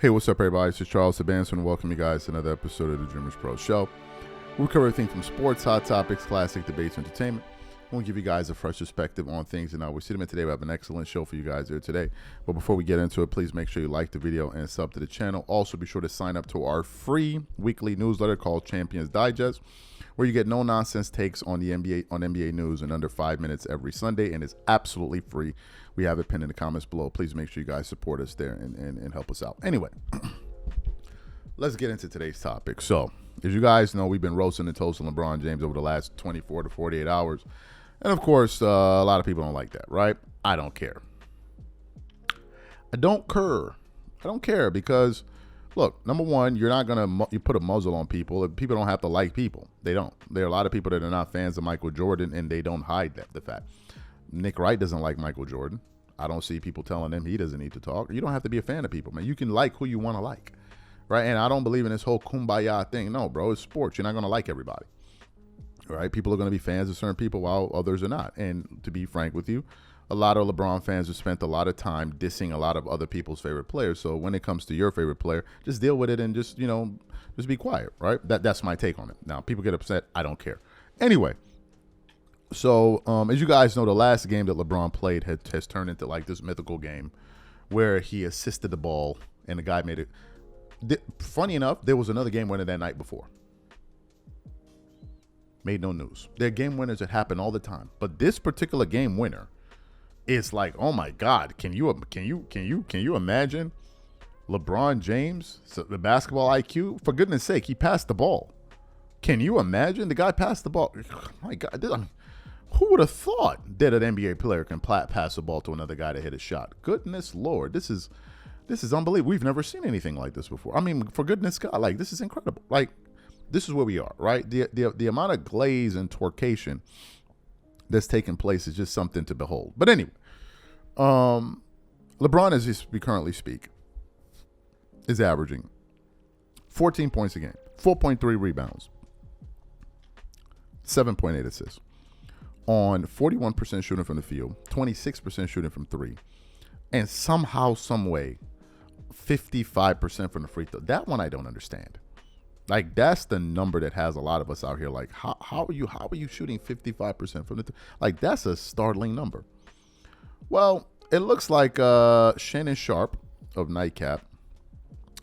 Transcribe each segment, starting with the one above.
Hey, what's up, everybody? This is Charles Sebastian, and welcome you guys to another episode of the Dreamers Pro Show. We cover everything from sports, hot topics, classic debates, entertainment. We'll give you guys a fresh perspective on things, and we see them in today. We have an excellent show for you guys here today. But before we get into it, please make sure you like the video and sub to the channel. Also, be sure to sign up to our free weekly newsletter called Champions Digest, where you get no-nonsense takes on the NBA news in under 5 minutes every Sunday, and it's absolutely free. We have it pinned in the comments below. Please make sure you guys support us there and help us out. Anyway, let's get into today's topic. So, as you guys know, we've been roasting and toasting LeBron James over the last 24 to 48 hours. And, of course, a lot of people don't like that, right? I don't care. I don't care because, look, number one, you're not going to you put a muzzle on people. People don't have to like people. They don't. There are a lot of people that are not fans of Michael Jordan, and they don't hide the fact. Nick Wright doesn't like Michael Jordan. I don't see people telling him he doesn't need to talk. You don't have to be a fan of people, man. You can like who you want to like, right? And I don't believe in this whole kumbaya thing. No, bro, it's sports. You're not going to like everybody, right? People are going to be fans of certain people while others are not. And to be frank with you, a lot of LeBron fans have spent a lot of time dissing a lot of other people's favorite players. So when it comes to your favorite player, just deal with it and just be quiet, right? That's my take on it. Now, people get upset. I don't care. Anyway. So, as you guys know, the last game that LeBron played has turned into like this mythical game where he assisted the ball and the guy made it. Funny enough, there was another game winner that night before. Made no news. There are game winners that happen all the time, but this particular game winner is like, oh my God, can you imagine LeBron James, the basketball IQ? For goodness sake, he passed the ball. Can you imagine? The guy passed the ball. Oh my God. Who would have thought that an NBA player can pass the ball to another guy to hit a shot? Goodness Lord, this is unbelievable. We've never seen anything like this before. I mean, for goodness God, like this is incredible. Like this is where we are, right? The amount of glaze and torcation that's taking place is just something to behold. But anyway, LeBron, as we currently speak, is averaging 14 points a game, 4.3 rebounds, 7.8 assists. On 41% shooting from the field, 26% shooting from three, and somehow, some way, 55% from the free throw. That one I don't understand. Like that's the number that has a lot of us out here. Like how are you shooting 55% from the like that's a startling number. Well, it looks like Shannon Sharpe of Nightcap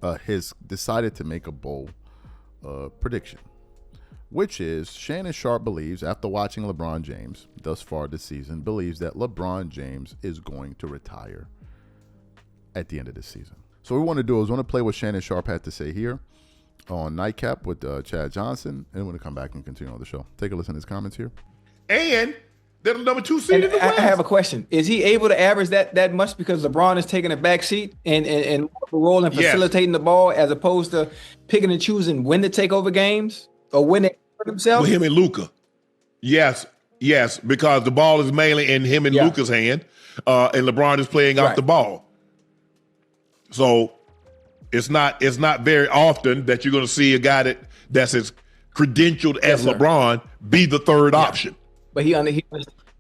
has decided to make a bold prediction. Which is Shannon Sharpe believes, after watching LeBron James thus far this season, believes that LeBron James is going to retire at the end of this season. So what we want to do is we want to play what Shannon Sharpe had to say here on Nightcap with Chad Johnson, and we're going to come back and continue on the show. Take a listen to his comments here. And they're the number 2 seed in the West. I have a question. Is he able to average that much because LeBron is taking a back seat and role and facilitating the ball as opposed to picking and choosing when to take over games? Or when they hurt themselves? With him and Luka. Yes, because the ball is mainly in him and Luka's hand, and LeBron is playing off the ball. So it's not very often that you're going to see a guy that's as credentialed as LeBron be the third option. But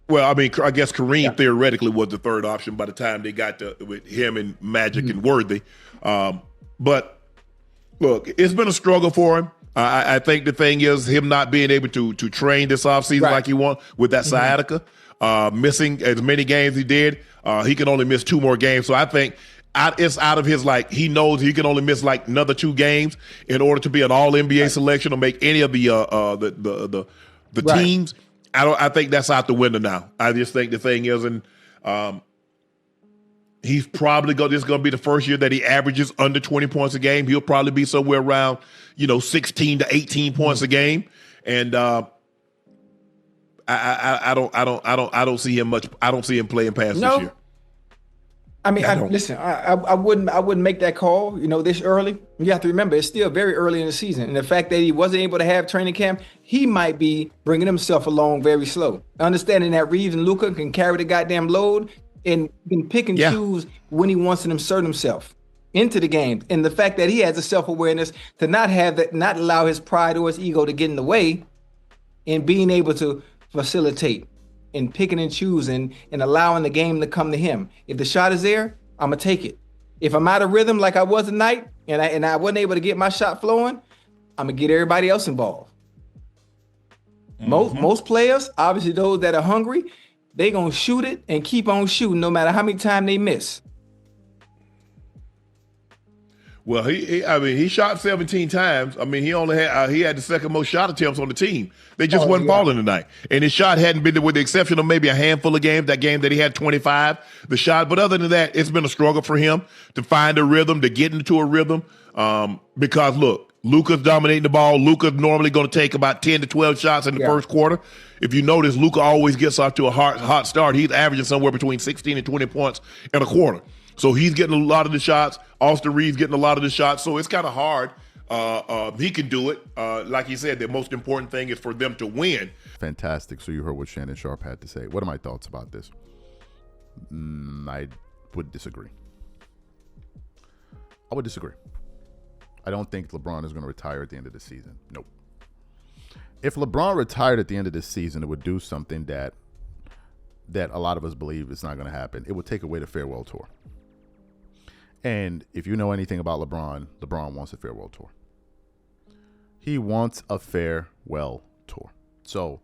well, I mean, I guess Kareem theoretically was the third option by the time they got to with him and Magic and Worthy. But look, it's been a struggle for him. I think the thing is him not being able to train this offseason like he wants with that sciatica, missing as many games he did. He can only miss 2 more games. So I think it's out of his, like, he knows he can only miss like another 2 games in order to be an all NBA selection or make any of the teams. I think that's out the window now. I just think the thing is, and he's probably this is going to be the first year that he averages under 20 points a game. He'll probably be somewhere around 16 to 18 points a game, and I don't see him much. I don't see him playing past this year. I mean, listen, I wouldn't make that call, this early. You have to remember, it's still very early in the season. And the fact that he wasn't able to have training camp, he might be bringing himself along very slow. Understanding that Reeves and Luka can carry the goddamn load and can pick and choose when he wants to insert himself into the game. And the fact that he has a self-awareness to not allow his pride or his ego to get in the way and being able to facilitate and picking and choosing and allowing the game to come to him. If the shot is there, I'm going to take it. If I'm out of rhythm like I was tonight, and I wasn't able to get my shot flowing, I'm gonna get everybody else involved. Most players, obviously those that are hungry, they gonna shoot it and keep on shooting no matter how many times they miss. Well, he shot 17 times. I mean, he had the second most shot attempts on the team. They just wasn't falling tonight. And his shot hadn't been, with the exception of maybe a handful of games, that game that he had 25, the shot. But other than that, it's been a struggle for him to find a rhythm, to get into a rhythm. Because look, Luka's dominating the ball. Luka's normally going to take about 10 to 12 shots in the first quarter. If you notice, Luka always gets off to a hot start. He's averaging somewhere between 16 and 20 points in a quarter. So he's getting a lot of the shots. Austin Reeves getting a lot of the shots. So it's kind of hard. He can do it. Like he said, the most important thing is for them to win. Fantastic. So you heard what Shannon Sharpe had to say. What are my thoughts about this? I would disagree. I would disagree. I don't think LeBron is going to retire at the end of the season. Nope. If LeBron retired at the end of this season, it would do something that a lot of us believe is not going to happen. It would take away the farewell tour. And if you know anything about LeBron, LeBron wants a farewell tour. He wants a farewell tour. So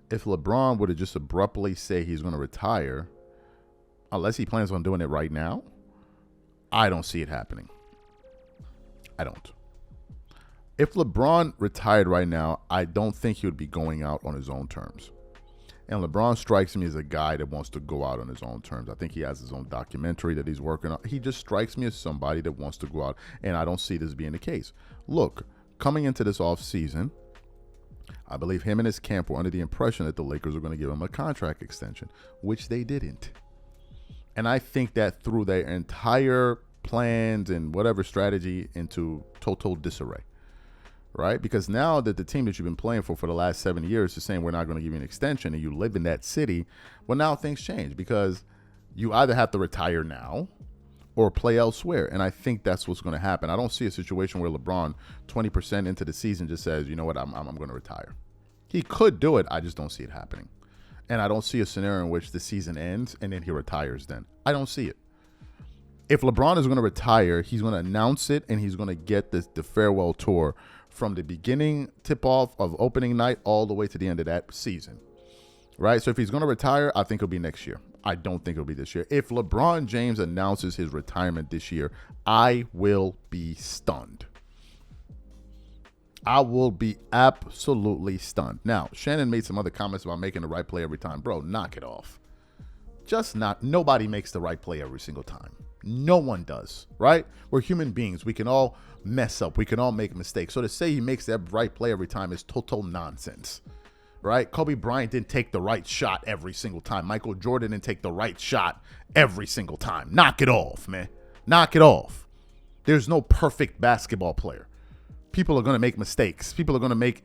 if LeBron were to just abruptly say he's going to retire, unless he plans on doing it right now, I don't see it happening. I don't. If LeBron retired right now, I don't think he would be going out on his own terms. And LeBron strikes me as a guy that wants to go out on his own terms. I think he has his own documentary that he's working on. He just strikes me as somebody that wants to go out, and I don't see this being the case. Look, coming into this offseason, I believe him and his camp were under the impression that the Lakers were going to give him a contract extension, which they didn't. And I think that threw their entire plans and whatever strategy into total disarray. Right? Because now that the team that you've been playing for the last 7 years is saying we're not going to give you an extension and you live in that city, well, now things change because you either have to retire now or play elsewhere. And I think that's what's going to happen. I don't see a situation where LeBron 20% into the season just says, you know what, I'm going to retire. He could do it. I just don't see it happening. And I don't see a scenario in which the season ends and then he retires then. I don't see it. If LeBron is going to retire, he's going to announce it and he's going to get the farewell tour from the beginning tip-off of opening night all the way to the end of that season, right? So if he's going to retire, I think it'll be next year. I don't think it'll be this year. If LeBron James announces his retirement this year, I will be stunned. I will be absolutely stunned. Now, Shannon made some other comments about making the right play every time. Bro, knock it off. Nobody makes the right play every single time. No one does, right? We're human beings. We can all mess up. We can all make mistakes. So to say he makes that right play every time is total nonsense, right? Kobe Bryant didn't take the right shot every single time. Michael Jordan didn't take the right shot every single time. Knock it off, man. Knock it off. There's no perfect basketball player. People are going to make mistakes. People are going to make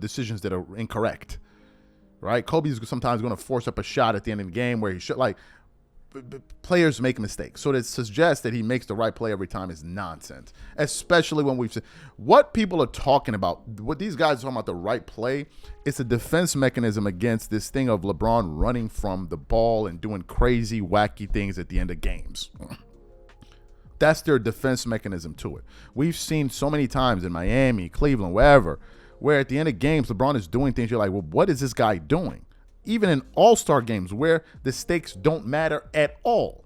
decisions that are incorrect, right? Kobe's sometimes going to force up a shot at the end of the game where he should, players make mistakes. So to suggest that he makes the right play every time is nonsense, especially when we've seen what people are talking about. What these guys are talking about, the right play, it's a defense mechanism against this thing of LeBron running from the ball and doing crazy, wacky things at the end of games. That's their defense mechanism to it. We've seen so many times in Miami, Cleveland, wherever, where at the end of games, LeBron is doing things you're like, well, what is this guy doing? Even in all-star games where the stakes don't matter at all.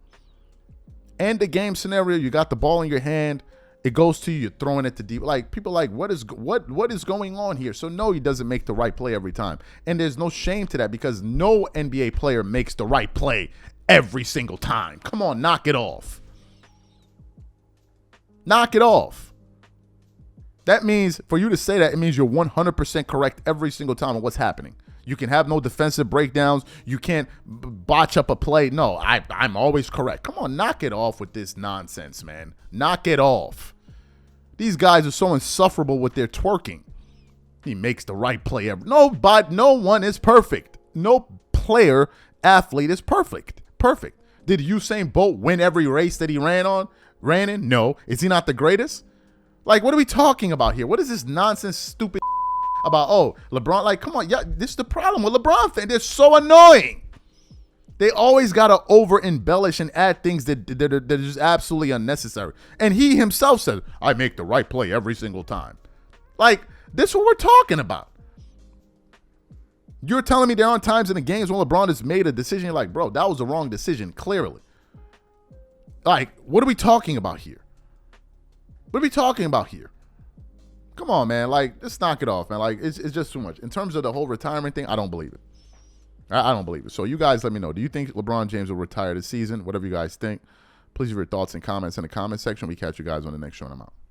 And the game scenario, you got the ball in your hand, it goes to you, you're throwing it to deep. Like, people are like, what is going on here? So no, he doesn't make the right play every time. And there's no shame to that because no NBA player makes the right play every single time. Come on, knock it off. Knock it off. That means, for you to say that, it means you're 100% correct every single time on what's happening. You can have no defensive breakdowns. You can't botch up a play. No, I'm always correct. Come on, knock it off with this nonsense, man. Knock it off. These guys are so insufferable with their twerking. He makes the right play ever. No one is perfect. No player, athlete is perfect. Did Usain Bolt win every race that he ran in? No. Is he not the greatest? Like, what are we talking about here? What is this nonsense, stupid about, LeBron? Like, come on. Yeah, this is the problem with LeBron fans. They're so annoying. They always got to over-embellish and add things that are just absolutely unnecessary. And he himself said, I make the right play every single time. Like, this is what we're talking about. You're telling me there aren't times in the games when LeBron has made a decision, you're like, bro, that was the wrong decision, clearly. Like, what are we talking about here? What are we talking about here? Come on, man. Like, let's knock it off, man. Like, it's just too much. In terms of the whole retirement thing, I don't believe it. I don't believe it. So you guys let me know. Do you think LeBron James will retire this season? Whatever you guys think. Please leave your thoughts and comments in the comment section. We catch you guys on the next show and I'm out.